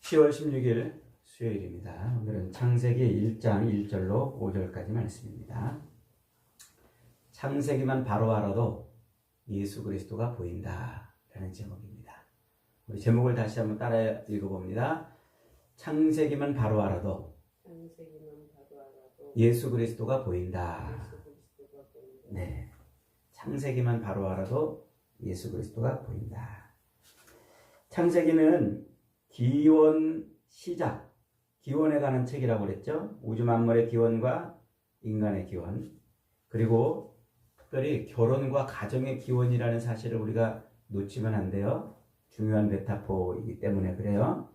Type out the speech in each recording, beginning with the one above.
10월 16일 수요일입니다. 오늘은 창세기 1장 1절로 5절까지 말씀입니다. 창세기만 바로 알아도 예수 그리스도가 보인다 라는 제목입니다. 우리 제목을 다시 한번 따라 읽어봅니다. 창세기만 바로 알아도 예수 그리스도가 보인다. 네, 창세기만 바로 알아도 예수 그리스도가 보인다. 창세기는 기원 시작, 기원에 관한 책이라고 그랬죠. 우주 만물의 기원과 인간의 기원, 그리고 특별히 결혼과 가정의 기원이라는 사실을 우리가 놓치면 안 돼요. 중요한 메타포이기 때문에 그래요.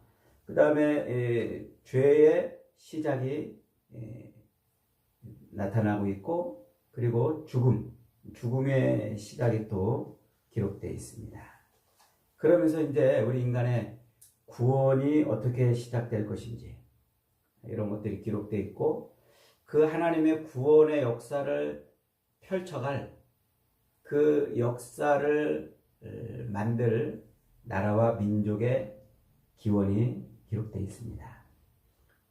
그 다음에 죄의 시작이 나타나고 있고, 그리고 죽음의 시작이 또 기록되어 있습니다. 그러면서 이제 우리 인간의 구원이 어떻게 시작될 것인지 이런 것들이 기록되어 있고, 그 하나님의 구원의 역사를 펼쳐갈 그 역사를 만들 나라와 민족의 기원이 기록되어 있습니다.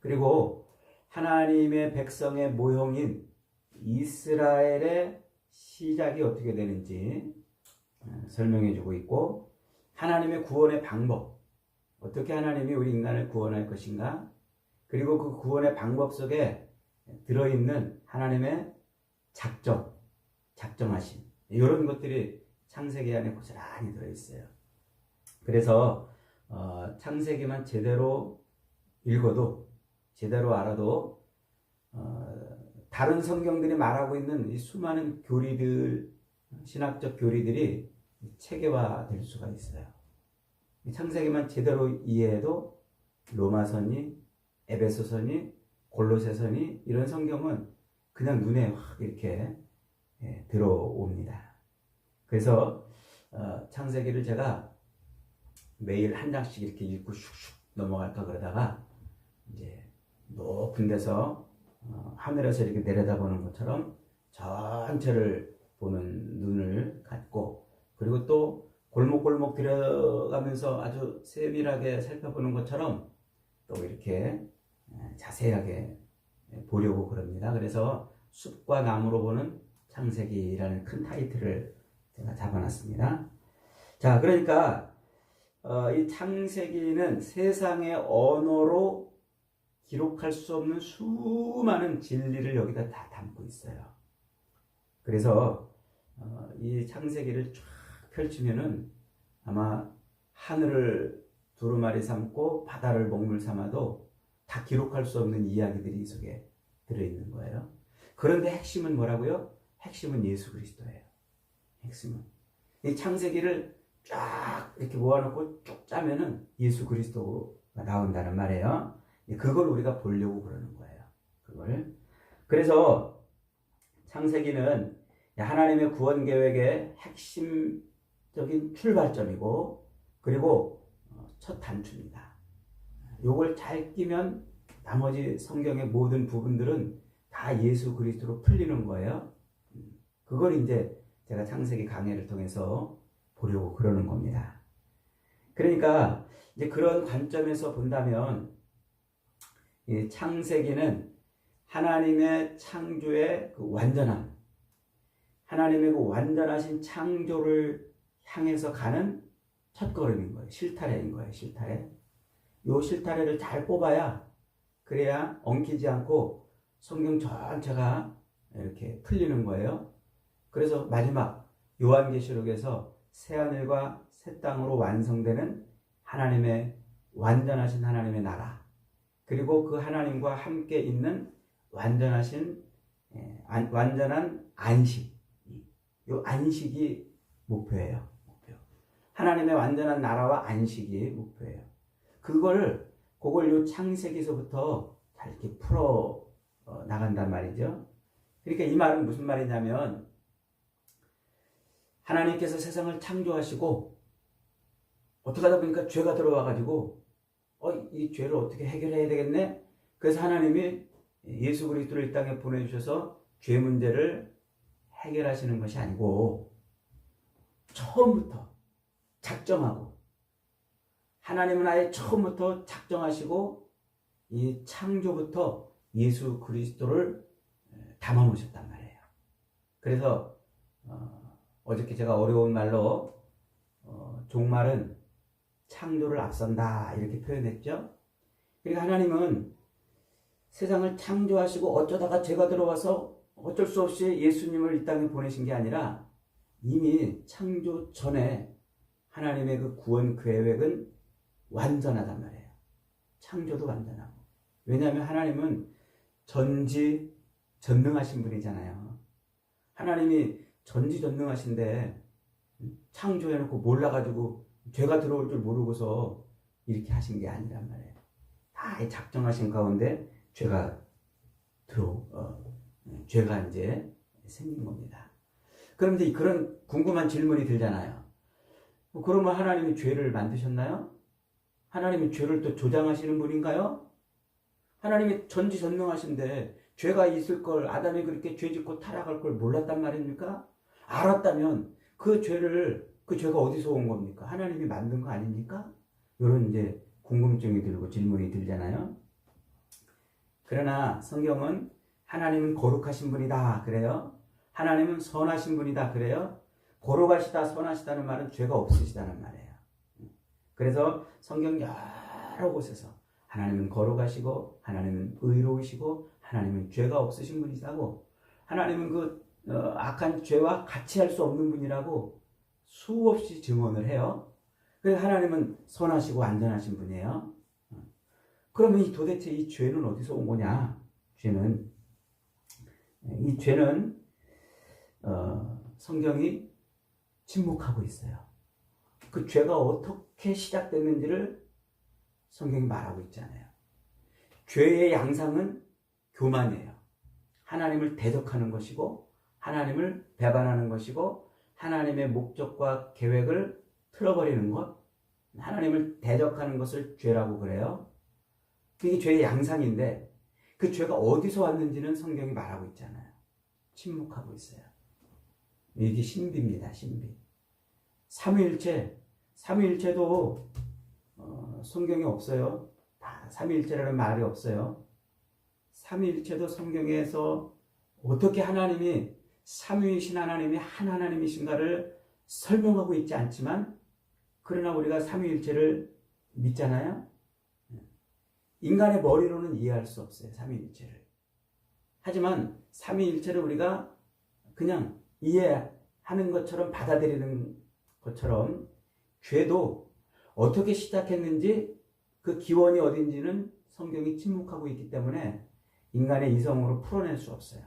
그리고 하나님의 백성의 모형인 이스라엘의 시작이 어떻게 되는지 설명해 주고 있고, 하나님의 구원의 방법, 어떻게 하나님이 우리 인간을 구원할 것인가, 그리고 그 구원의 방법 속에 들어있는 하나님의 작정하심, 이런 것들이 창세기 안에 고스란히 들어있어요. 그래서 창세기만 제대로 읽어도, 제대로 알아도 다른 성경들이 말하고 있는 이 수많은 교리들, 신학적 교리들이 체계화될 수가 있어요. 창세기만 제대로 이해해도 로마서니 에베소서니 골로새서니 이런 성경은 그냥 눈에 확 이렇게 들어옵니다. 그래서 창세기를 제가 매일 한 장씩 이렇게 읽고 슉슉 넘어갈까 그러다가 이제 높은 데서 하늘에서 이렇게 내려다보는 것처럼 전체를 보는 눈을 갖고, 그리고 또 골목골목 들어가면서 아주 세밀하게 살펴보는 것처럼 또 이렇게 자세하게 보려고 그럽니다. 그래서 숲과 나무로 보는 창세기라는 큰 타이틀을 제가 잡아놨습니다. 자, 그러니까 이 창세기는 세상의 언어로 기록할 수 없는 수많은 진리를 여기다 다 담고 있어요. 그래서 이 창세기를 쫙 펼치면은 아마 하늘을 두루마리 삼고 바다를 먹물 삼아도 다 기록할 수 없는 이야기들이 이 속에 들어있는 거예요. 그런데 핵심은 뭐라고요? 핵심은 예수 그리스도예요. 핵심은 이 창세기를 쫙 이렇게 모아놓고 쭉 짜면은 예수 그리스도가 나온다는 말이에요. 그걸 우리가 보려고 그러는 거예요. 그걸. 그래서 창세기는 하나님의 구원 계획의 핵심적인 출발점이고, 그리고 첫 단추입니다. 요걸 잘 끼면 나머지 성경의 모든 부분들은 다 예수 그리스도로 풀리는 거예요. 그걸 이제 제가 창세기 강해를 통해서 보려고 그러는 겁니다. 그러니까 이제 그런 관점에서 본다면 이 창세기는 하나님의 창조의 그 완전함, 하나님의 그 완전하신 창조를 향해서 가는 첫걸음인 거예요. 실타래인 거예요. 실타래. 요 실타래를 잘 뽑아야, 그래야 엉키지 않고 성경 전체가 이렇게 풀리는 거예요. 그래서 마지막 요한계시록에서 새하늘과 새 땅으로 완성되는 하나님의 완전하신 하나님의 나라, 그리고 그 하나님과 함께 있는 완전한 안식, 이 안식이 목표예요. 하나님의 완전한 나라와 안식이 목표예요. 그걸 요 창세기서부터 잘 이렇게 풀어 나간단 말이죠. 그러니까 이 말은 무슨 말이냐면, 하나님께서 세상을 창조하시고 어떻게 하다 보니까 죄가 들어와가지고 이 죄를 어떻게 해결해야 되겠네. 그래서 하나님이 예수 그리스도를 이 땅에 보내주셔서 죄 문제를 해결하시는 것이 아니고, 처음부터 작정하고 하나님은 아예 처음부터 작정하시고 이 창조부터 예수 그리스도를 담아 놓으셨단 말이에요. 그래서 어저께 제가 어려운 말로 종말은 창조를 앞선다 이렇게 표현했죠. 그러니까 하나님은 세상을 창조하시고 어쩌다가 죄가 들어와서 어쩔 수 없이 예수님을 이 땅에 보내신 게 아니라 이미 창조 전에 하나님의 그 구원 계획은 완전하단 말이에요. 창조도 완전하고. 왜냐하면 하나님은 전지전능하신 분이잖아요. 하나님이 전지전능하신데 창조해놓고 몰라가지고 죄가 들어올 줄 모르고서 이렇게 하신 게 아니란 말이에요. 다 작정하신 가운데 죄가 이제 생긴 겁니다. 그런데 그런 궁금한 질문이 들잖아요. 그러면 하나님이 죄를 만드셨나요? 하나님이 죄를 또 조장하시는 분인가요? 하나님이 전지전능하신데 죄가 있을 걸, 아담이 그렇게 죄 짓고 타락할 걸 몰랐단 말입니까? 알았다면 그 죄가 어디서 온 겁니까? 하나님이 만든 거 아닙니까? 이런 이제 궁금증이 들고 질문이 들잖아요. 그러나 성경은 하나님은 거룩하신 분이다 그래요. 하나님은 선하신 분이다 그래요. 거룩하시다 선하시다는 말은 죄가 없으시다는 말이에요. 그래서 성경 여러 곳에서 하나님은 거룩하시고 하나님은 의로우시고 하나님은 죄가 없으신 분이시다고, 하나님은 그 악한 죄와 같이 할 수 없는 분이라고 수없이 증언을 해요. 그래서 하나님은 선하시고 안전하신 분이에요. 그러면 도대체 이 죄는 어디서 온 거냐? 이 죄는 성경이 침묵하고 있어요. 그 죄가 어떻게 시작됐는지를 성경이 말하고 있잖아요. 죄의 양상은 교만이에요. 하나님을 대적하는 것이고 하나님을 배반하는 것이고 하나님의 목적과 계획을 틀어버리는 것, 하나님을 대적하는 것을 죄라고 그래요. 이게 죄의 양상인데 그 죄가 어디서 왔는지는 성경이 말하고 있잖아요. 침묵하고 있어요. 이게 신비입니다. 신비. 삼위일체도 성경에 없어요. 다 삼위일체라는 말이 없어요. 삼위일체도 성경에서 어떻게 하나님이 삼위이신 하나님이 한 하나님이신가를 설명하고 있지 않지만, 그러나 우리가 삼위일체를 믿잖아요. 인간의 머리로는 이해할 수 없어요. 삼위일체를. 하지만 삼위일체를 우리가 그냥 이해하는 것처럼 받아들이는 것처럼 죄도 어떻게 시작했는지 그 기원이 어딘지는 성경이 침묵하고 있기 때문에 인간의 이성으로 풀어낼 수 없어요.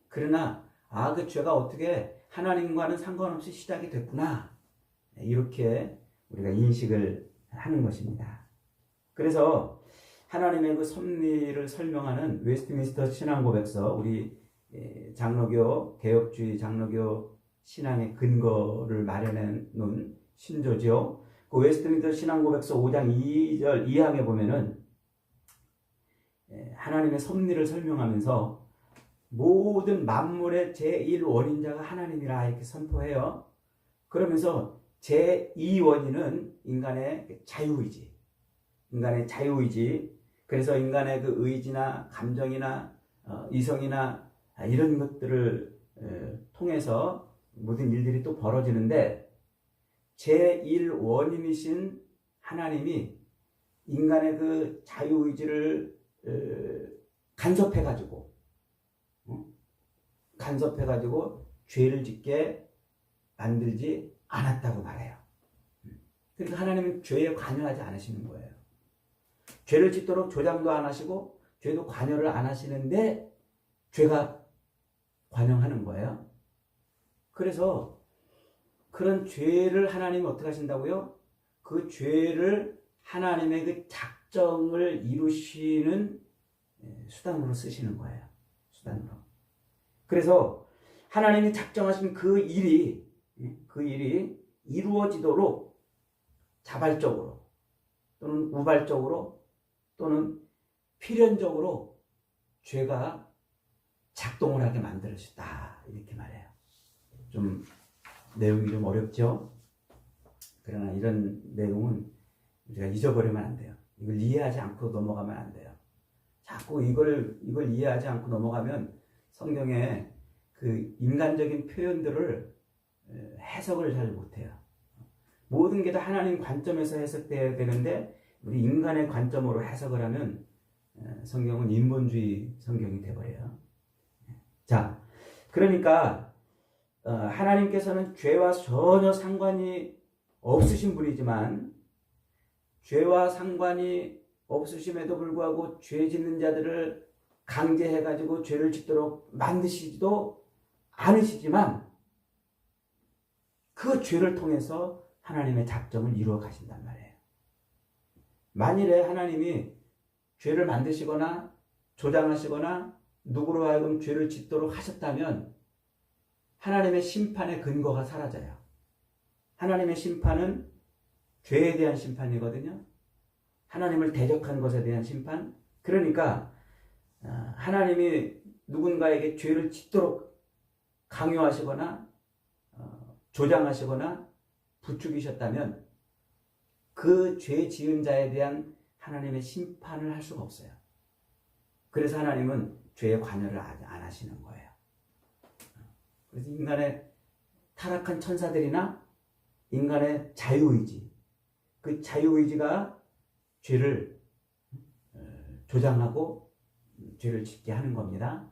그러나 그 죄가 어떻게 하나님과는 상관없이 시작이 됐구나, 이렇게 우리가 인식을 하는 것입니다. 그래서 하나님의 그 섭리를 설명하는 웨스트민스터 신앙고백서, 우리 장로교, 개혁주의 장로교 신앙의 근거를 마련해 놓은 신조죠. 그 웨스트민스터 신앙고백서 5장 2절 2항에 보면은 하나님의 섭리를 설명하면서 모든 만물의 제1원인자가 하나님이라 이렇게 선포해요. 그러면서 제2원인은 인간의 자유의지. 그래서 인간의 그 의지나 감정이나 이성이나 이런 것들을 통해서 모든 일들이 또 벌어지는데, 제1원인이신 하나님이 인간의 그 자유의지를 간섭해가지고 죄를 짓게 만들지 않았다고 말해요. 그러니까 하나님은 죄에 관여하지 않으시는 거예요. 죄를 짓도록 조장도 안 하시고 죄도 관여를 안 하시는데 죄가 관여하는 거예요. 그래서 그런 죄를 하나님이 어떻게 하신다고요? 그 죄를 하나님의 그 작정을 이루시는 수단으로 쓰시는 거예요. 수단으로. 그래서 하나님이 작정하신 그 일이 이루어지도록 자발적으로 또는 우발적으로 또는 필연적으로 죄가 작동을 하게 만들어주셨다, 이렇게 말해요. 좀 내용이 좀 어렵죠? 그러나 이런 내용은 우리가 잊어버리면 안 돼요. 이걸 이해하지 않고 넘어가면 안 돼요. 자꾸 이걸 이해하지 않고 넘어가면 성경의 그 인간적인 표현들을 해석을 잘 못해요. 모든 게 다 하나님 관점에서 해석돼야 되는데 우리 인간의 관점으로 해석을 하면 성경은 인본주의 성경이 돼버려요. 자, 그러니까 하나님께서는 죄와 전혀 상관이 없으신 분이지만 죄와 상관이 없으심에도 불구하고 죄 짓는 자들을 강제해가지고 죄를 짓도록 만드시지도 않으시지만 그 죄를 통해서 하나님의 작정을 이루어 가신단 말이에요. 만일에 하나님이 죄를 만드시거나 조장하시거나 누구로 하여금 죄를 짓도록 하셨다면 하나님의 심판의 근거가 사라져요. 하나님의 심판은 죄에 대한 심판이거든요. 하나님을 대적한 것에 대한 심판. 그러니까 하나님이 누군가에게 죄를 짓도록 강요하시거나 조장하시거나 부추기셨다면 그 죄 지은 자에 대한 하나님의 심판을 할 수가 없어요. 그래서 하나님은 죄에 관여를 안 하시는 거예요. 그래서 인간의 타락한 천사들이나 인간의 자유의지, 그 자유의지가 죄를 조장하고 죄를 짓게 하는 겁니다.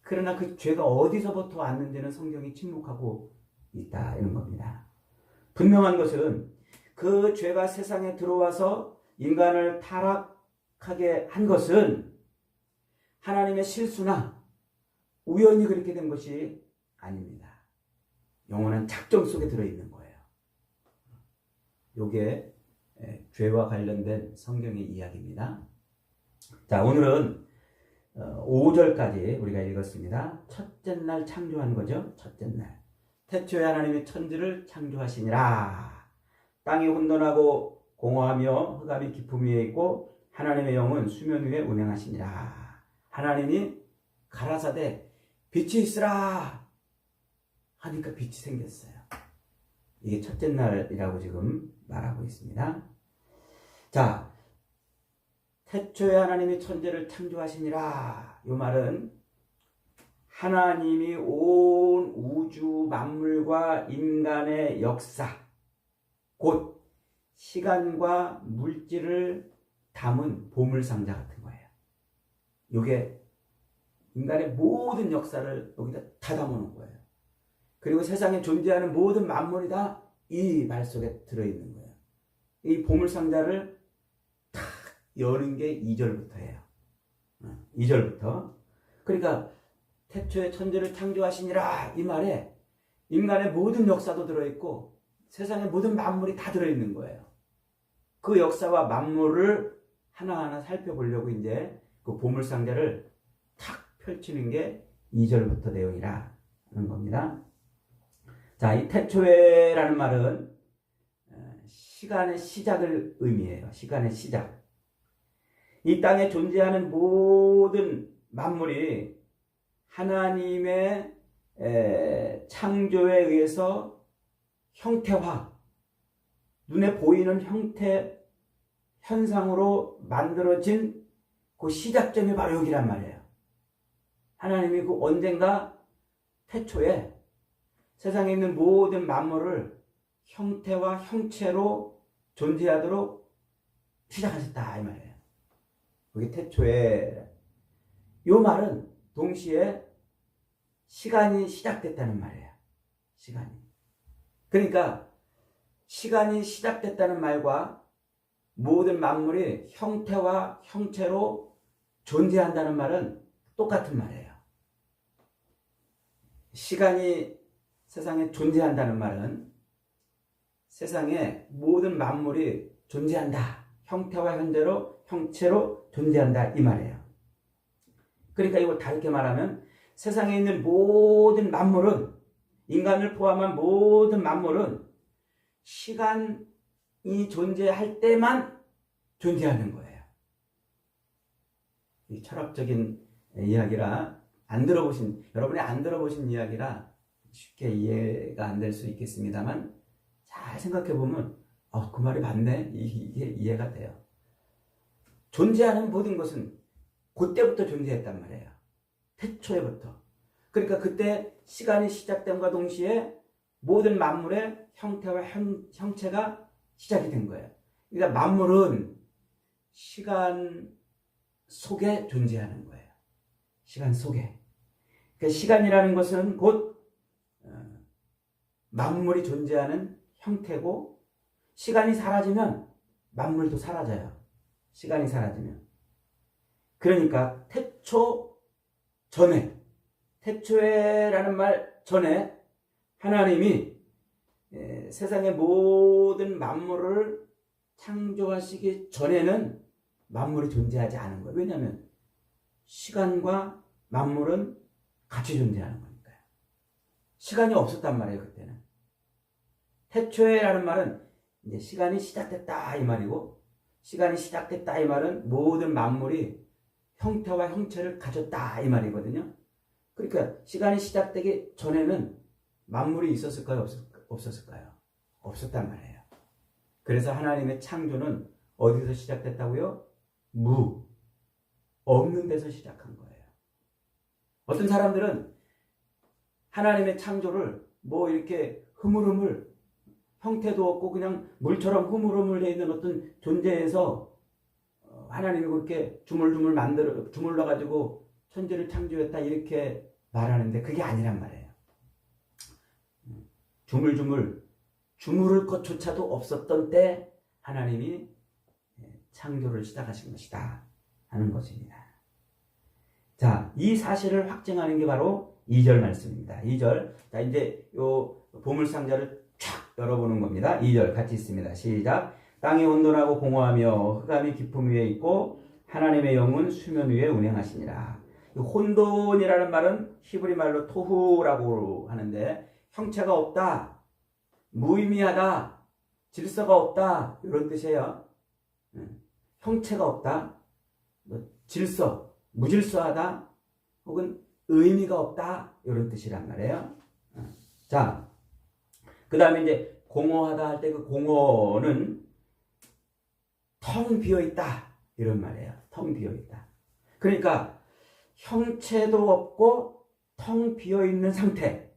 그러나 그 죄가 어디서부터 왔는지는 성경이 침묵하고 있다 이런 겁니다. 분명한 것은 그 죄가 세상에 들어와서 인간을 타락하게 한 것은 하나님의 실수나 우연히 그렇게 된 것이 아닙니다. 영원한 작정 속에 들어있는 거예요. 이게 죄와 관련된 성경의 이야기입니다. 자, 오늘은 5절까지 우리가 읽었습니다. 첫째 날 창조한 거죠. 첫째 날. 태초에 하나님이 천지를 창조하시니라. 땅이 혼돈하고 공허하며 흑암이 깊음 위에 있고 하나님의 영은 수면 위에 운행하시니라. 하나님이 가라사대 빛이 있으라 하니까 빛이 생겼어요. 이게 첫째 날이라고 지금 말하고 있습니다. 자, 태초에 하나님이 천지를 창조하시니라. 이 말은 하나님이 온 우주 만물과 인간의 역사, 곧 시간과 물질을 담은 보물상자 같은 거예요. 이게 인간의 모든 역사를 여기다 다 담아놓은 거예요. 그리고 세상에 존재하는 모든 만물이 다 이 말 속에 들어있는 거예요. 이 보물상자를 탁 여는 게 2절부터예요. 2절부터. 그러니까 태초에 천지를 창조하시니라 이 말에 인간의 모든 역사도 들어있고 세상의 모든 만물이 다 들어있는 거예요. 그 역사와 만물을 하나하나 살펴보려고 이제 그 보물상자를 탁 펼치는 게 2절부터 내용이라는 겁니다. 자, 이 태초에라는 말은 시간의 시작을 의미해요. 시간의 시작. 이 땅에 존재하는 모든 만물이 하나님의 창조에 의해서 형태화, 눈에 보이는 형태, 현상으로 만들어진 그 시작점이 바로 여기란 말이에요. 하나님이 그 언젠가 태초에 세상에 있는 모든 만물을 형태와 형체로 존재하도록 시작하셨다 이 말이에요. 그게 태초에. 이 말은 동시에 시간이 시작됐다는 말이에요. 시간이. 그러니까 시간이 시작됐다는 말과 모든 만물이 형태와 형체로 존재한다는 말은 똑같은 말이에요. 시간이 세상에 존재한다는 말은 세상에 모든 만물이 존재한다. 형태와 형체로 존재한다 이 말이에요. 그러니까 이걸 다르게 말하면 세상에 있는 모든 만물은, 인간을 포함한 모든 만물은 시간이 존재할 때만 존재하는 거예요. 이 철학적인 이야기라 여러분이 안 들어보신 이야기라 쉽게 이해가 안 될 수 있겠습니다만 잘 생각해 보면 그 말이 맞네. 이게 이해가 돼요. 존재하는 모든 것은 그때부터 존재했단 말이에요. 태초에부터. 그러니까 그때 시간이 시작됨과 동시에 모든 만물의 형태와 형체가 시작이 된 거예요. 그러니까 만물은 시간 속에 존재하는 거예요. 시간 속에. 그러니까 시간이라는 것은 곧 만물이 존재하는 형태고, 시간이 사라지면 만물도 사라져요. 시간이 사라지면. 그러니까 태초 전에, 태초에라는 말 전에 하나님이 세상의 모든 만물을 창조하시기 전에는 만물이 존재하지 않은 거예요. 왜냐하면 시간과 만물은 같이 존재하는 거니까요. 시간이 없었단 말이에요, 그때는. 태초에라는 말은 이제 시간이 시작됐다 이 말이고, 시간이 시작됐다 이 말은 모든 만물이 형태와 형체를 가졌다 이 말이거든요. 그러니까 시간이 시작되기 전에는 만물이 있었을까요? 없었을까요? 없었단 말이에요. 그래서 하나님의 창조는 어디서 시작됐다고요? 없는 데서 시작한 거예요. 어떤 사람들은 하나님의 창조를 이렇게 흐물흐물, 형태도 없고 그냥 물처럼 흐물흐물 되어 있는 어떤 존재에서 하나님이 그렇게 주물러가지고 천지를 창조했다 이렇게 말하는데 그게 아니란 말이에요. 주무를 것조차도 없었던 때 하나님이 창조를 시작하신 것이다 하는 것입니다. 자, 이 사실을 확증하는 게 바로 2절 말씀입니다. 2절. 자, 이제 요 보물상자를 쫙 열어보는 겁니다. 2절 같이 있습니다. 시작. 땅이 온돈하고 공허하며 흑암이 깊음 위에 있고 하나님의 영은 수면 위에 운행하시니라. 혼돈이라는 말은 히브리 말로 토후라고 하는데 형체가 없다, 무의미하다, 질서가 없다 이런 뜻이에요. 형체가 없다, 질서, 무질서하다, 혹은 의미가 없다 이런 뜻이란 말이에요. 자, 그 다음에 이제 공허하다 할 때 그 공허는 텅 비어있다 이런 말이에요. 텅 비어있다. 그러니까 형체도 없고 텅 비어있는 상태,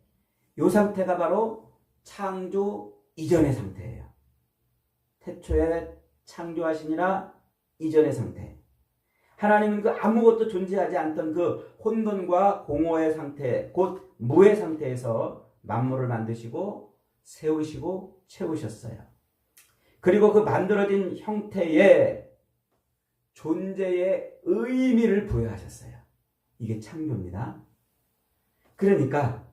이 상태가 바로 창조 이전의 상태예요. 태초에 창조하시니라 이전의 상태. 하나님은 그 아무것도 존재하지 않던 그 혼돈과 공허의 상태, 곧 무의 상태에서 만물을 만드시고 세우시고 채우셨어요. 그리고 그 만들어진 형태에 존재의 의미를 부여하셨어요. 이게 창조입니다. 그러니까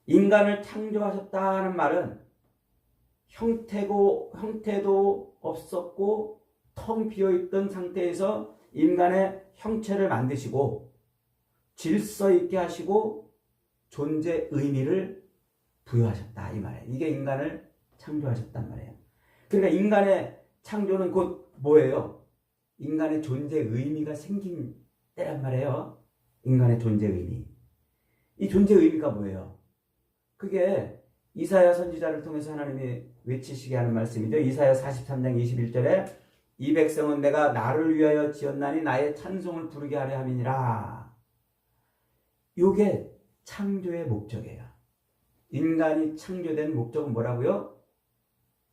인간을 창조하셨다는 말은 형태도 없었고 텅 비어있던 상태에서 인간의 형체를 만드시고 질서 있게 하시고 존재 의미를 부여하셨다 이 말이에요. 이게 인간을 창조하셨단 말이에요. 그러니까 인간의 창조는 곧 뭐예요? 인간의 존재 의미가 생긴 때란 말이에요. 인간의 존재 의미. 이 존재 의미가 뭐예요? 그게 이사야 선지자를 통해서 하나님이 외치시게 하는 말씀이죠. 이사야 43장 21절에 이 백성은 내가 나를 위하여 지었나니 나의 찬송을 부르게 하려 함이니라. 이게 창조의 목적이에요. 인간이 창조된 목적은 뭐라고요?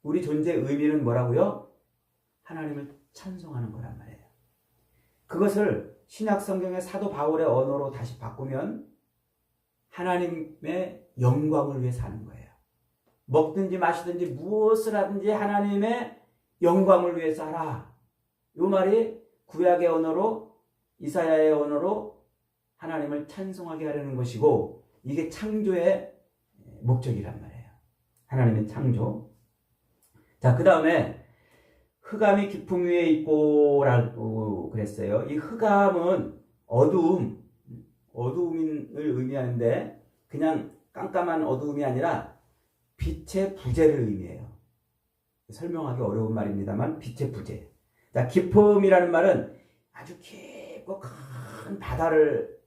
우리 존재의 의미는 뭐라고요? 하나님을 찬송하는 거란 말이에요. 그것을 신약 성경의 사도 바울의 언어로 다시 바꾸면 하나님의 영광을 위해 사는 거예요. 먹든지 마시든지 무엇을 하든지 하나님의 영광을 위해서 하라. 이 말이 구약의 언어로, 이사야의 언어로 하나님을 찬송하게 하려는 것이고, 이게 창조의 목적이란 말이에요. 하나님의 창조. 자, 그 다음에 흑암이 깊음 위에 있고 라고 그랬어요. 이 흑암은 어두움을 의미하는데 그냥 깜깜한 어두움이 아니라 빛의 부재를 의미해요. 설명하기 어려운 말입니다만 빛의 부재. 자, 깊음이라는 말은 아주 깊고 큰 바다를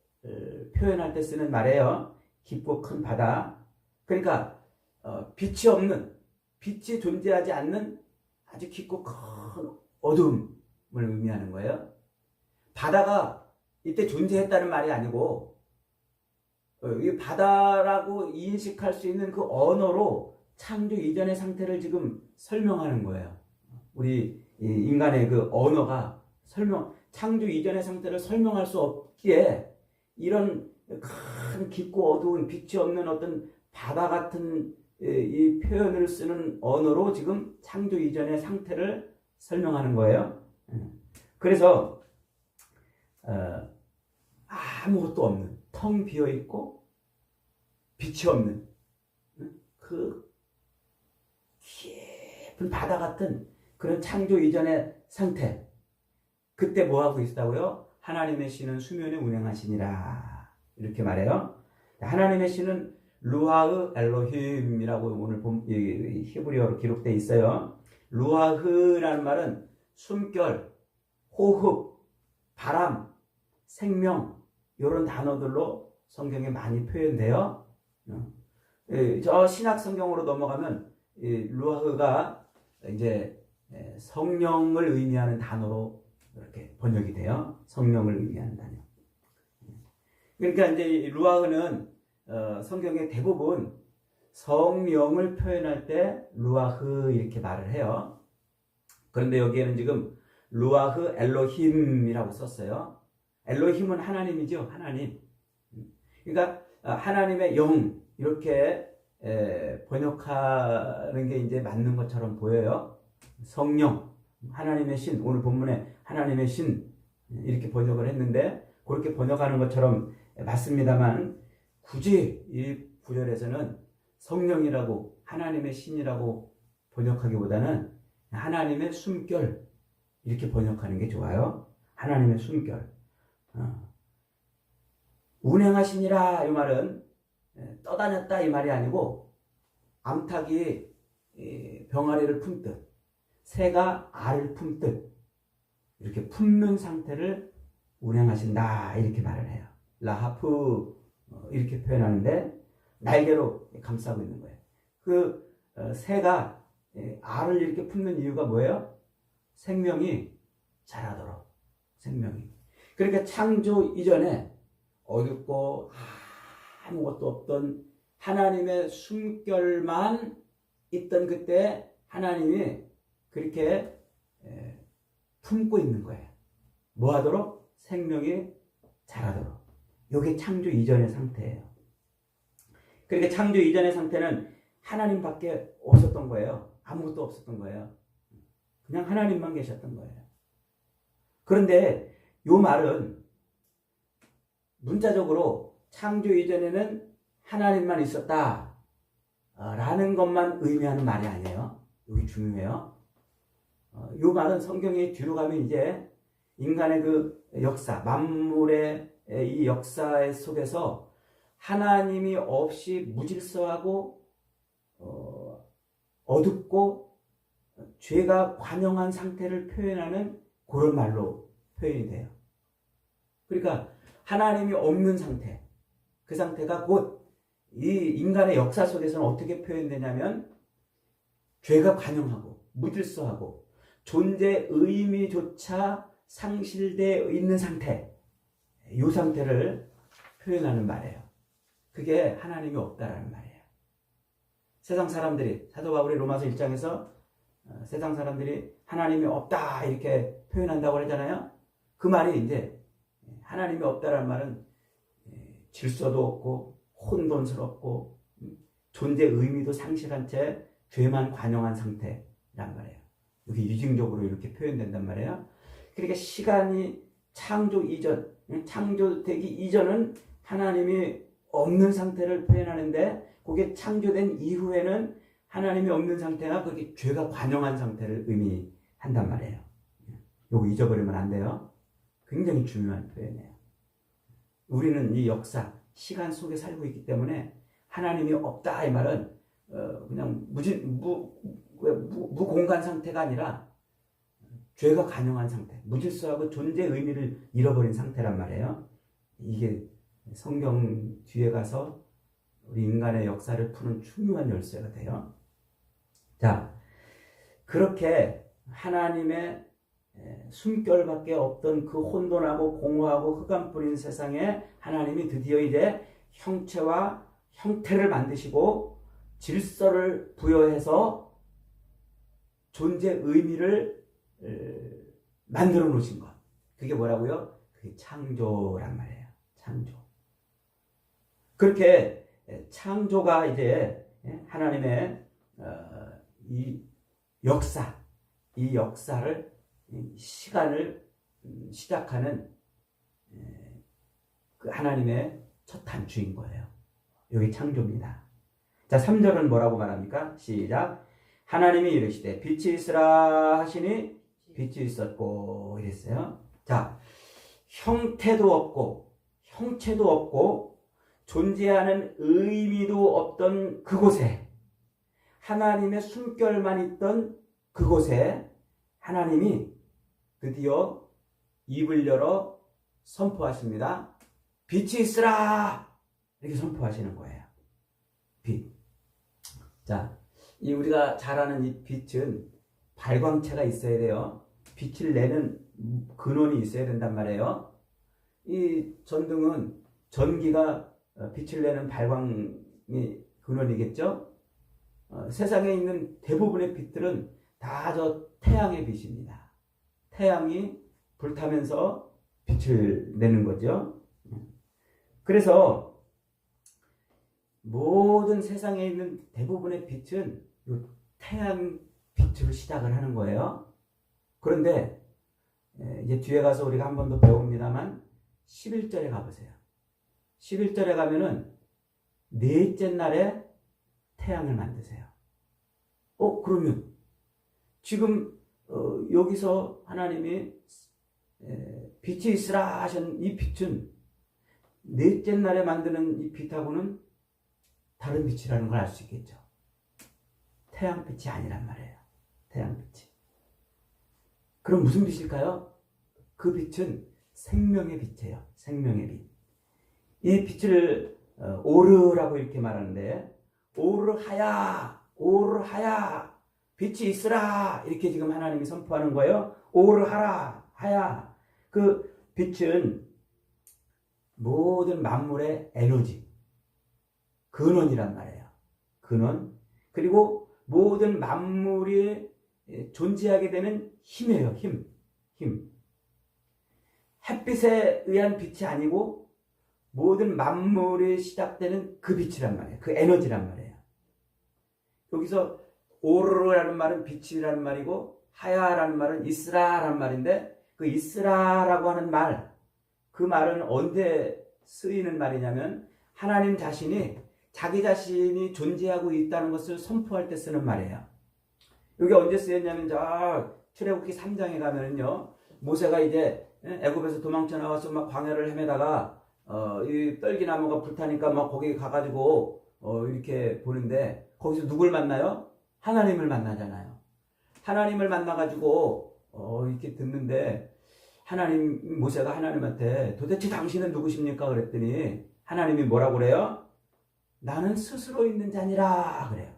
표현할 때 쓰는 말이에요. 깊고 큰 바다. 그러니까 빛이 없는, 빛이 존재하지 않는 아주 깊고 큰 어둠을 의미하는 거예요. 바다가 이때 존재했다는 말이 아니고 이 바다라고 인식할 수 있는 그 언어로 창조 이전의 상태를 지금 설명하는 거예요. 우리 인간의 그 언어가 창조 이전의 상태를 설명할 수 없기에 이런 큰 깊고 어두운 빛이 없는 어떤 바다 같은 이 표현을 쓰는 언어로 지금 창조 이전의 상태를 설명하는 거예요. 그래서 아무것도 없는, 텅 비어 있고 빛이 없는 그 깊은 바다 같은 그런 창조 이전의 상태. 그때 뭐 하고 있다고요? 하나님의 신은 수면에 운행하시니라. 이렇게 말해요. 하나님의 신은 루아흐 엘로힘이라고 오늘 히브리어로 기록되어 있어요. 루아흐라는 말은 숨결, 호흡, 바람, 생명 이런 단어들로 성경에 많이 표현돼요. 저 신약 성경으로 넘어가면 루아흐가 이제 성령을 의미하는 단어로 이렇게 번역이 돼요. 성령을 의미하는 단어. 그러니까 이제 루아흐는 성경의 대부분 성령을 표현할 때 루아흐 이렇게 말을 해요. 그런데 여기에는 지금 루아흐 엘로힘이라고 썼어요. 엘로힘은 하나님이죠. 하나님. 그러니까 하나님의 영 이렇게 번역하는 게 이제 맞는 것처럼 보여요. 성령, 하나님의 신, 오늘 본문에 하나님의 신 이렇게 번역을 했는데 그렇게 번역하는 것처럼 맞습니다만 굳이 이 구절에서는 성령이라고 하나님의 신이라고 번역하기보다는 하나님의 숨결 이렇게 번역하는 게 좋아요. 하나님의 숨결. 운행하시니라 이 말은 떠다녔다 이 말이 아니고 암탉이 병아리를 품듯 새가 알을 품듯 이렇게 품는 상태를 운행하신다 이렇게 말을 해요. 라하프 이렇게 표현하는데 날개로 감싸고 있는 거예요. 그 새가 알을 이렇게 품는 이유가 뭐예요? 생명이 자라도록. 생명이. 그러니까 창조 이전에 어둡고 아무것도 없던 하나님의 숨결만 있던 그때 하나님이 그렇게 품고 있는 거예요. 뭐 하도록? 생명이 자라도록. 이게 창조 이전의 상태예요. 그러니까 창조 이전의 상태는 하나님밖에 없었던 거예요. 아무것도 없었던 거예요. 그냥 하나님만 계셨던 거예요. 그런데 이 말은 문자적으로 창조 이전에는 하나님만 있었다 라는 것만 의미하는 말이 아니에요. 여기 중요해요. 이 말은 성경이 뒤로 가면 이제 인간의 그 역사, 만물의 이 역사 속에서 하나님이 없이 무질서하고 어둡고 죄가 관영한 상태를 표현하는 그런 말로 표현이 돼요. 그러니까 하나님이 없는 상태, 그 상태가 곧 이 인간의 역사 속에서는 어떻게 표현되냐면 죄가 관영하고 무질서하고 존재 의미조차 상실되어 있는 상태, 이 상태를 표현하는 말이에요. 그게 하나님이 없다라는 말이에요. 세상 사람들이 사도 바울이 로마서 1장에서 세상 사람들이 하나님이 없다 이렇게 표현한다고 하잖아요. 그 말이 이제 하나님이 없다라는 말은 질서도 없고 혼돈스럽고 존재 의미도 상실한 채 죄만 관영한 상태란 말이에요. 여기 유징적으로 이렇게 표현된단 말이에요. 그러니까 시간이 창조 이전, 창조되기 이전은 하나님이 없는 상태를 표현하는데 그게 창조된 이후에는 하나님이 없는 상태나 그게 죄가 관영한 상태를 의미한단 말이에요. 이거 잊어버리면 안 돼요. 굉장히 중요한 표현이에요. 우리는 이 역사, 시간 속에 살고 있기 때문에 하나님이 없다 이 말은 그냥 무공간 상태가 아니라 죄가 관영한 상태, 무질서하고 존재 의미를 잃어버린 상태란 말이에요. 이게 성경 뒤에 가서 우리 인간의 역사를 푸는 중요한 열쇠가 돼요. 자, 그렇게 하나님의 숨결밖에 없던 그 혼돈하고 공허하고 흑암 뿌린 세상에 하나님이 드디어 이제 형체와 형태를 만드시고 질서를 부여해서 존재 의미를 만들어 놓으신 것. 그게 뭐라고요? 그게 창조란 말이에요. 창조. 그렇게 창조가 이제 하나님의 이 역사, 이 역사를, 시간을 시작하는 그 하나님의 첫 단추인 거예요. 여기 창조입니다. 자, 3절은 뭐라고 말합니까? 시작. 하나님이 이르시되 빛이 있으라 하시니 빛이 있었고 이랬어요. 자, 형태도 없고 형체도 없고 존재하는 의미도 없던 그곳에, 하나님의 숨결만 있던 그곳에 하나님이 드디어 입을 열어 선포하십니다. 빛이 있으라! 이렇게 선포하시는 거예요. 빛. 자, 이 우리가 잘 아는 이 빛은 발광체가 있어야 돼요. 빛을 내는 근원이 있어야 된단 말이에요. 이 전등은 전기가 빛을 내는 발광이 근원이겠죠. 세상에 있는 대부분의 빛들은 다 저 태양의 빛입니다. 태양이 불타면서 빛을 내는 거죠. 그래서 모든 세상에 있는 대부분의 빛은 이 태양 빛으로 시작을 하는 거예요. 그런데 이제 뒤에 가서 우리가 한 번 더 배웁니다만 11절에 가보세요. 11절에 가면은 넷째 날에 태양을 만드세요. 그러면 지금 여기서 하나님이 빛이 있으라 하신 이 빛은 넷째 날에 만드는 이 빛하고는 다른 빛이라는 걸 알 수 있겠죠. 태양빛이 아니란 말이에요. 태양빛이. 그럼 무슨 빛일까요? 그 빛은 생명의 빛이에요. 생명의 빛. 이 빛을 오르라고 이렇게 말하는데, 오르하야, 오르하야, 빛이 있으라, 이렇게 지금 하나님이 선포하는 거예요. 오르하라, 하야. 그 빛은 모든 만물의 에너지, 근원이란 말이에요. 근원. 그리고 모든 만물이 존재하게 되는 힘이에요. 힘. 햇빛에 의한 빛이 아니고 모든 만물이 시작되는 그 빛이란 말이에요. 그 에너지란 말이에요. 여기서 오르라는 말은 빛이라는 말이고 하야라는 말은 있으라라는 말인데, 그 있으라라고 하는 말, 그 말은 언제 쓰이는 말이냐면 하나님 자신이 자기 자신이 존재하고 있다는 것을 선포할 때 쓰는 말이에요. 여기 언제 쓰였냐면 저 출애굽기 3장에 가면은요, 모세가 이제 애굽에서 도망쳐 나와서 막 광야를 헤매다가 이 떨기나무가 불타니까 막 거기 가가지고 이렇게 보는데 거기서 누굴 만나요? 하나님을 만나잖아요. 하나님을 만나가지고 이렇게 듣는데 모세가 하나님한테 도대체 당신은 누구십니까? 그랬더니 하나님이 뭐라고 그래요? 나는 스스로 있는 자니라 그래요.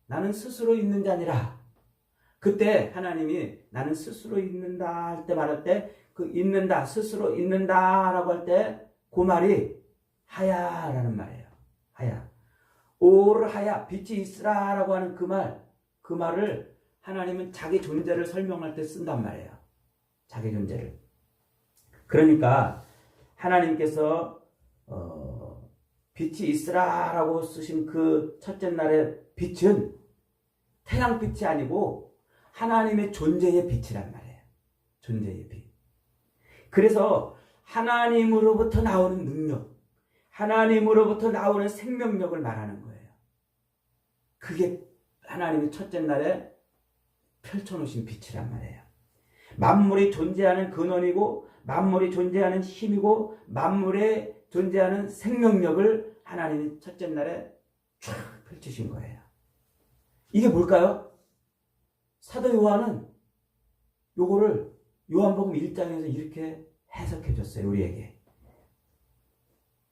나는 스스로 있는 자니라. 그때 하나님이 나는 스스로 있는다 할 때 말할 때 그 있는다, 스스로 있는다 라고 할 때 그 말이 하야라는 말이에요. 하야. 오르하야, 빛이 있으라 라고 하는 그 말을 하나님은 자기 존재를 설명할 때 쓴단 말이에요. 자기 존재를. 그러니까 하나님께서 빛이 있으라 라고 쓰신 그 첫째 날의 빛은 태양빛이 아니고 하나님의 존재의 빛이란 말이에요. 존재의 빛. 그래서 하나님으로부터 나오는 능력, 하나님으로부터 나오는 생명력을 말하는 거예요. 그게 하나님이 첫째 날에 펼쳐놓으신 빛이란 말이에요. 만물이 존재하는 근원이고 만물이 존재하는 힘이고 만물에 존재하는 생명력을 하나님이 첫째 날에 쫙 펼치신 거예요. 이게 뭘까요? 사도 요한은 요거를 요한복음 1장에서 이렇게 해석해 줬어요. 우리에게.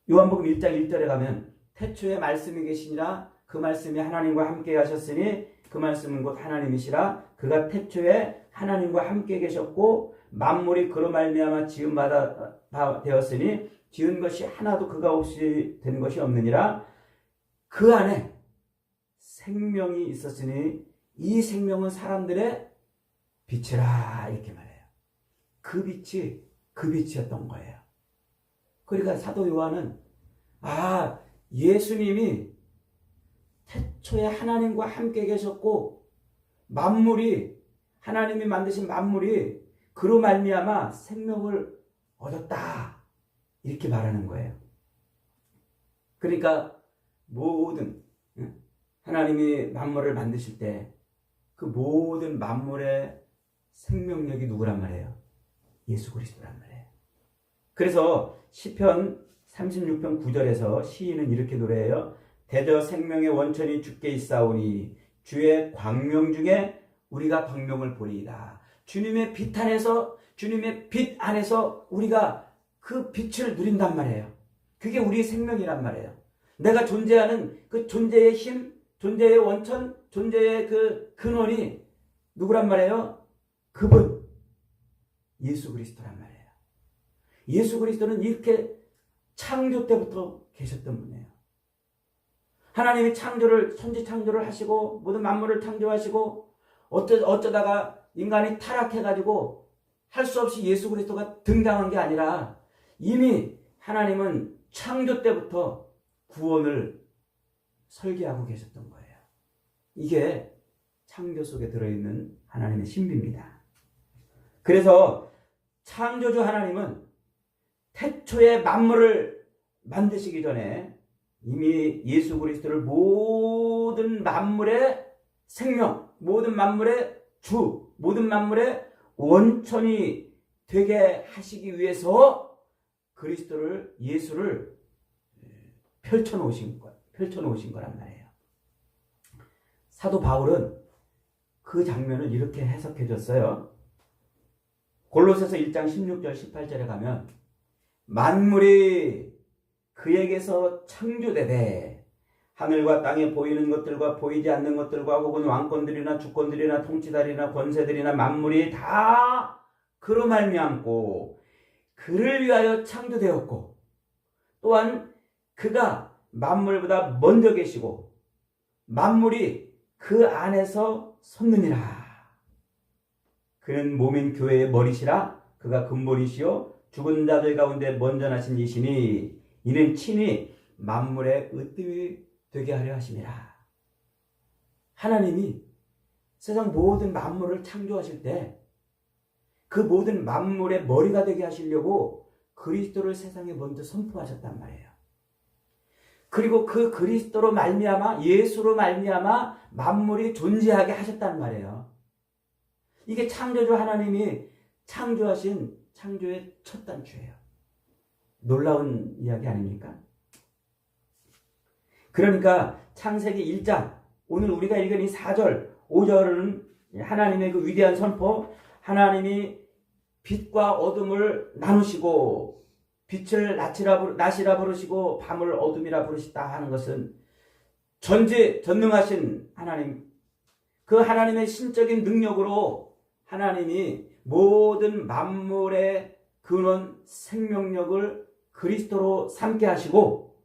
요한복음 1장 1절에 가면 태초에 말씀이 계시니라 그 말씀이 하나님과 함께 하셨으니 그 그 말씀은 곧 하나님이시라. 그가 태초에 하나님과 함께 계셨고 만물이 그로 말미암아 지은 바다 되었으니 지은 것이 하나도 그가 없이 된 것이 없느니라. 그 안에 생명이 있었으니 이 생명은 사람들의 빛이라. 이렇게 말해요. 그 빛이었던 거예요. 그러니까 사도 요한은 예수님이 태초에 하나님과 함께 계셨고 만물이 하나님이 만드신 만물이 그로 말미암아 생명을 얻었다. 이렇게 말하는 거예요. 그러니까 모든 하나님이 만물을 만드실 때 그 모든 만물의 생명력이 누구란 말이에요? 예수 그리스도란 말이에요. 그래서 시편 36편 9절에서 시인은 이렇게 노래해요. 대저 생명의 원천이 주께 있사오니 주의 광명 중에 우리가 광명을 보리이다. 주님의 빛 안에서 우리가 그 빛을 누린단 말이에요. 그게 우리의 생명이란 말이에요. 내가 존재하는 그 존재의 힘, 존재의 원천, 존재의 그 근원이 누구란 말이에요? 그분 예수 그리스도란 말이에요. 예수 그리스도는 이렇게 창조 때부터 계셨던 분이에요. 하나님이 천지 창조를 하시고 모든 만물을 창조하시고 어쩌다가 인간이 타락해가지고 할 수 없이 예수 그리스도가 등장한 게 아니라 이미 하나님은 창조 때부터 구원을 설계하고 계셨던 거예요. 이게 창조 속에 들어있는 하나님의 신비입니다. 그래서 창조주 하나님은 태초에 만물을 만드시기 전에 이미 예수 그리스도를 모든 만물의 생명, 모든 만물의 주, 모든 만물의 원천이 되게 하시기 위해서 예수를 펼쳐놓으신 거란 말이에요. 사도 바울은 그 장면을 이렇게 해석해 줬어요. 골로새서 1장 16절 18절에 가면 만물이 그에게서 창조되되 하늘과 땅에 보이는 것들과 보이지 않는 것들과 혹은 왕권들이나 주권들이나 통치자들이나 권세들이나 만물이 다 그로 말미암고 그를 위하여 창조되었고 또한 그가 만물보다 먼저 계시고 만물이 그 안에서 섰느니라. 그는 몸인 교회의 머리시라. 그가 근본이시요 죽은 자들 가운데 먼저 나신 이시니 이는 친히 만물의 으뜸이 되게 하려 하심이라. 하나님이 세상 모든 만물을 창조하실 때 그 모든 만물의 머리가 되게 하시려고 그리스도를 세상에 먼저 선포하셨단 말이에요. 그리고 그 그리스도로 말미암아 예수로 말미암아 만물이 존재하게 하셨단 말이에요. 이게 창조주 하나님이 창조하신 창조의 첫 단추예요. 놀라운 이야기 아닙니까? 그러니까 창세기 1장 오늘 우리가 읽은 이 4절 5절은 하나님의 그 위대한 선포, 하나님이 빛과 어둠을 나누시고 빛을 낮이라 부르시고 밤을 어둠이라 부르시다 하는 것은 전능하신 하나님, 그 하나님의 신적인 능력으로 하나님이 모든 만물의 근원 생명력을 그리스도로 삼게 하시고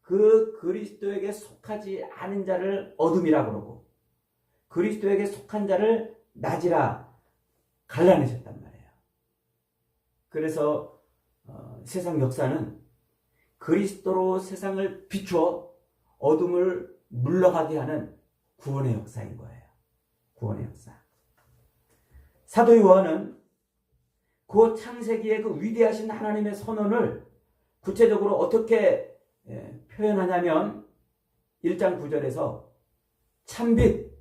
그 그리스도에게 속하지 않은 자를 어둠이라 부르고 그리스도에게 속한 자를 낮이라 갈라내셨단 말이에요. 그래서 세상 역사는 그리스도로 세상을 비추어 어둠을 물러가게 하는 구원의 역사인 거예요. 구원의 역사. 사도 요한은 그 창세기의 그 위대하신 하나님의 선언을 구체적으로 어떻게 표현하냐면 1장 9절에서 참빛,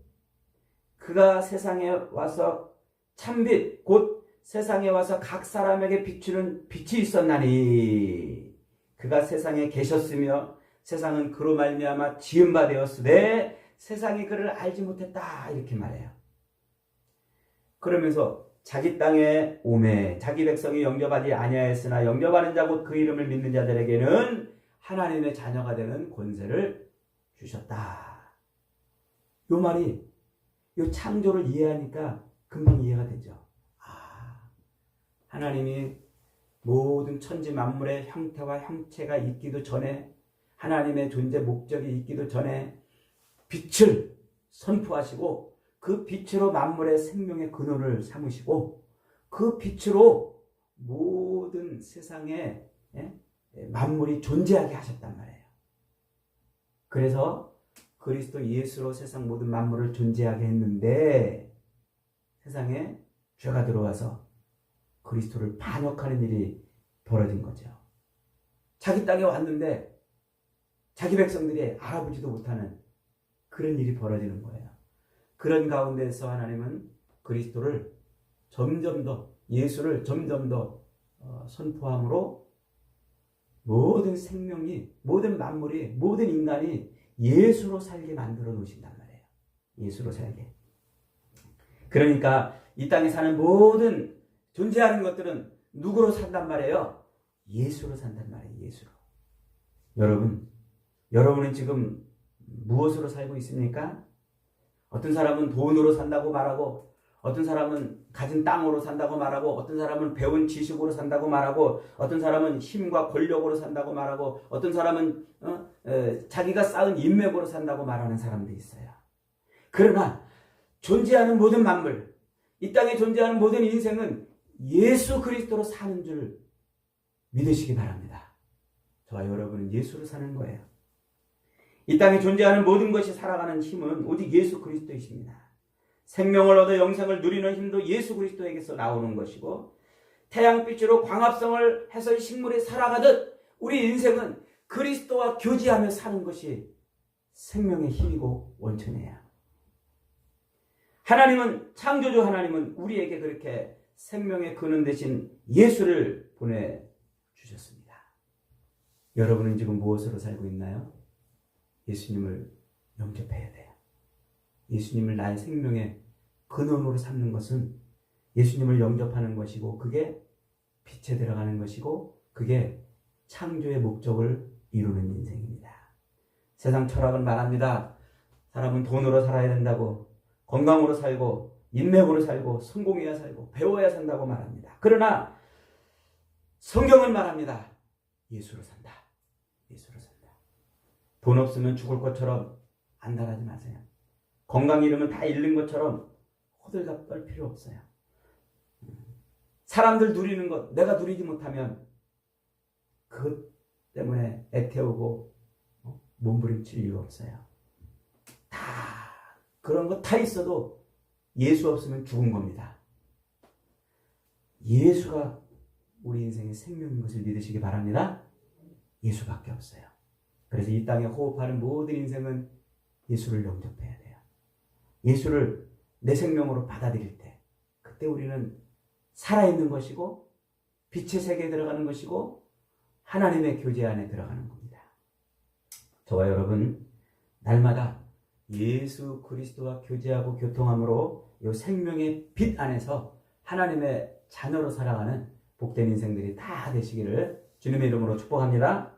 그가 세상에 와서 참빛 곧 세상에 와서 각 사람에게 비추는 빛이 있었나니 그가 세상에 계셨으며 세상은 그로 말미암아 지은 바 되었으되 세상이 그를 알지 못했다 이렇게 말해요. 그러면서 자기 땅에 오매 자기 백성이 영접하지 아니하였으나 영접하는 자 곧 그 이름을 믿는 자들에게는 하나님의 자녀가 되는 권세를 주셨다. 요 말이 이 창조를 이해하니까 금방 이해가 되죠. 하나님이 모든 천지 만물의 형태와 형체가 있기도 전에, 하나님의 존재 목적이 있기도 전에 빛을 선포하시고 그 빛으로 만물의 생명의 근원을 삼으시고 그 빛으로 모든 세상에 만물이 존재하게 하셨단 말이에요. 그래서 그리스도 예수로 세상 모든 만물을 존재하게 했는데 세상에 죄가 들어와서 그리스도를 반역하는 일이 벌어진 거죠. 자기 땅에 왔는데 자기 백성들이 알아보지도 못하는 그런 일이 벌어지는 거예요. 그런 가운데서 하나님은 그리스도를 점점 더, 예수를 점점 더 선포함으로 모든 생명이, 모든 만물이, 모든 인간이 예수로 살게 만들어 놓으신단 말이에요. 예수로 살게. 그러니까 이 땅에 사는 모든 존재하는 것들은 누구로 산단 말이에요? 예수로 산단 말이에요. 예수로. 여러분은 지금 무엇으로 살고 있습니까? 어떤 사람은 돈으로 산다고 말하고, 어떤 사람은 가진 땅으로 산다고 말하고, 어떤 사람은 배운 지식으로 산다고 말하고, 어떤 사람은 힘과 권력으로 산다고 말하고, 어떤 사람은 자기가 쌓은 인맥으로 산다고 말하는 사람도 있어요. 그러나 존재하는 모든 만물, 이 땅에 존재하는 모든 인생은 예수 그리스도로 사는 줄 믿으시기 바랍니다. 저와 여러분은 예수로 사는 거예요. 이 땅에 존재하는 모든 것이 살아가는 힘은 오직 예수 그리스도이십니다. 생명을 얻어 영생을 누리는 힘도 예수 그리스도에게서 나오는 것이고, 태양빛으로 광합성을 해서 식물이 살아가듯 우리 인생은 그리스도와 교제하며 사는 것이 생명의 힘이고 원천이에요. 하나님은, 창조주 하나님은 우리에게 그렇게 생명의 근원 되신 예수를 보내주셨습니다. 여러분은 지금 무엇으로 살고 있나요? 예수님을 영접해야 돼요. 예수님을 나의 생명의 근원으로 삼는 것은 예수님을 영접하는 것이고, 그게 빛에 들어가는 것이고, 그게 창조의 목적을 이루는 인생입니다. 세상 철학은 말합니다. 사람은 돈으로 살아야 된다고, 건강으로 살고, 인맥으로 살고, 성공해야 살고, 배워야 산다고 말합니다. 그러나 성경은 말합니다. 예수로 산다. 예수로 산다. 돈 없으면 죽을 것처럼 안달하지 마세요. 건강 잃으면 다 잃는 것처럼 호들갑 떨 필요 없어요. 사람들 누리는 것 내가 누리지 못하면 그것 때문에 애태우고 몸부림칠 이유 없어요. 다 그런 거 다 있어도 예수 없으면 죽은 겁니다. 예수가 우리 인생의 생명인 것을 믿으시기 바랍니다. 예수밖에 없어요. 그래서 이 땅에 호흡하는 모든 인생은 예수를 영접해야 돼요. 예수를 내 생명으로 받아들일 때, 그때 우리는 살아있는 것이고 빛의 세계에 들어가는 것이고 하나님의 교제 안에 들어가는 겁니다. 저와 여러분, 날마다 예수 그리스도와 교제하고 교통함으로 이 생명의 빛 안에서 하나님의 자녀로 살아가는 복된 인생들이 다 되시기를 주님의 이름으로 축복합니다.